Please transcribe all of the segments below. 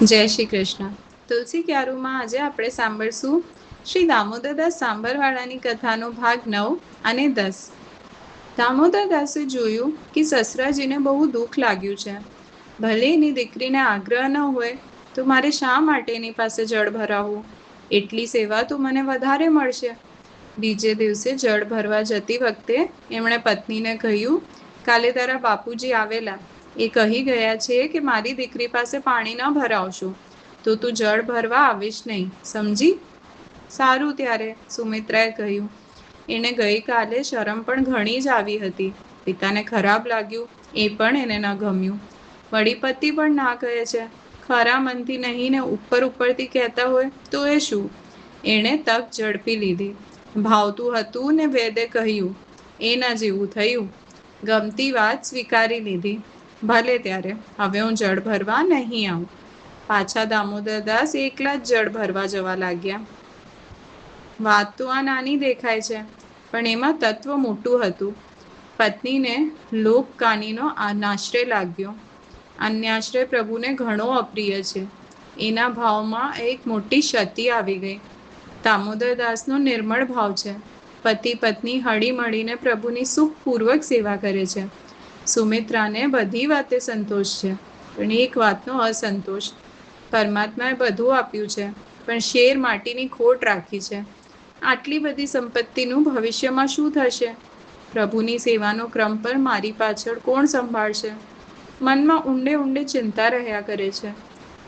જય શ્રી કૃષ્ણ. તુલસી ક્યારુમાં આજે આપણે સાંભળશું શ્રી દામોદરદાસ સાંભરવાળાની કથાનો ભાગ 9 અને 10. દામોદરદાસે જોયું કે સસરાજીને બહુ દુઃખ લાગ્યું છે. ભલે એની દીકરીને આગ્રહ ન હોય તો મારે શા માટે એની પાસે જળ ભરાવવું? એટલી સેવા તો મને વધારે મળશે. બીજે દિવસે જળ ભરવા જતી વખતે એમણે પત્નીને કહ્યું, કાલે તારા બાપુજી આવેલા. એ કહી ગયા છે કે મારી દીકરી પાસે પાણી ન ભરાવશો તો તું જળ ભરવા આવીશ નહીં, સમજી? સારું ત્યારે, સુમિત્રાએ કહ્યું. એને ગઈકાલે શરમ પણ ઘણી જ આવી હતી. પિતાને ખરાબ લાગ્યું, એ પણ એને ન ગમ્યું. વળી પતિ પણ ના કહે છે. ખરા મનથી નહીં ને ઉપરથી કહેતા હોય તો એ શું? એણે તક ઝડપી લીધી. ભાવતું હતું ને વેદે કહ્યું, એના જેવું થયું. ગમતી વાત સ્વીકારી લીધી. ભલે ત્યારે, હવે હું જળ ભરવા નહીં આવું. પાછા દામોદરદાસ એકલા જ જળ ભરવા જવા લાગ્યા. વાત તો આ નાની દેખાય છે, પણ એમાં તત્વ મોટું હતું. પત્નીને લોકકાનીનો આશ્રય લાગ્યો. અન્યાશ્રય પ્રભુને ઘણો અપ્રિય છે. એના ભાવમાં એક મોટી ક્ષતિ આવી ગઈ. દામોદરદાસનો નિર્મળ ભાવ છે. પતિ પત્ની હળી મળીને પ્રભુની સુખપૂર્વક સેવા કરે છે. સુમિત્રાને બધી વાતે સંતોષ છે, પણ એક વાતનો અસંતોષ. પરમાત્માએ બધું આપ્યું છે, પણ શેર માટીની ખોટ રાખી છે. આટલી બધી સંપત્તિનું ભવિષ્યમાં શું થશે? પ્રભુની સેવાનો ક્રમ પર મારી પાછળ કોણ સંભાળશે? મનમાં ઊંડે ઊંડે ચિંતા રહ્યા કરે છે.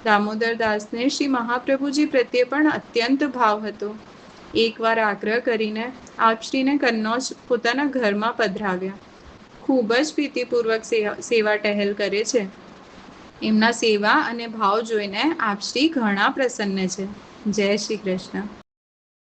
દામોદરદાસને શ્રી મહાપ્રભુજી પ્રત્યે પણ અત્યંત ભાવ હતો. એકવાર આગ્રહ કરીને આપશ્રીને કન્નૌજ પોતાના ઘરમાં પધરાવ્યા. ખૂબ જ પ્રીતિપૂર્વક સેવા ટહેલ કરે છે. એમના સેવા અને ભાવ જોઈને આપશ્રી ઘણા પ્રસન્ન છે. જય શ્રી કૃષ્ણ.